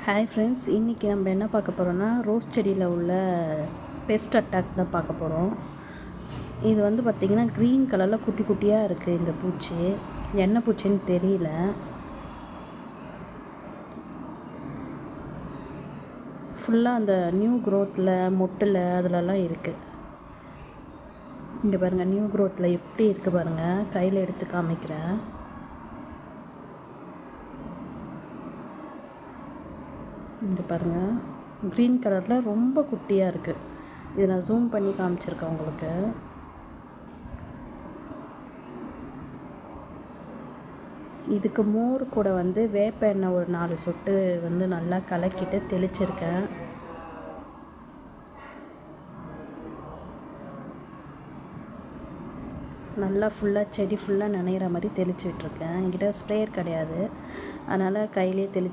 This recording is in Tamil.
ஹாய் ஃப்ரெண்ட்ஸ், இன்றைக்கி நம்ம என்ன பார்க்க போகிறோன்னா ரோஸ் செடியில் உள்ள பெஸ்ட் அட்டாக் தான் பார்க்க போகிறோம். இது வந்து பார்த்திங்கன்னா க்ரீன் கலரில் குட்டி குட்டியாக இருக்குது. இந்த பூச்சி என்ன பூச்சின்னு தெரியல. ஃபுல்லாக அந்த நியூ க்ரோத்தில் மொட்டில் அதிலலாம் இருக்குது. இங்கே பாருங்கள், நியூ க்ரோத்தில் எப்படி இருக்குது பாருங்கள். கையில் எடுத்து காமிக்கிறேன். இங்கே பாருங்கள், க்ரீன் கலரில் ரொம்ப குட்டியாக இருக்குது. இதை நான் ஜூம் பண்ணி காமிச்சிருக்கேன் உங்களுக்கு. இதுக்கு மோர் கூட வந்து வேப்ப எண்ணெய் ஒரு 4 சொட்டு வந்து நல்லா கலக்கிட்டு தெளிச்சிருக்கேன். நல்லா ஃபுல்லாக செடி ஃபுல்லாக நனைகிற மாதிரி தெளிச்சு விட்டுருக்கேன். என்கிட்ட ஸ்ப்ரேயர் கிடையாது, அதனால் கையிலே தெளிச்சு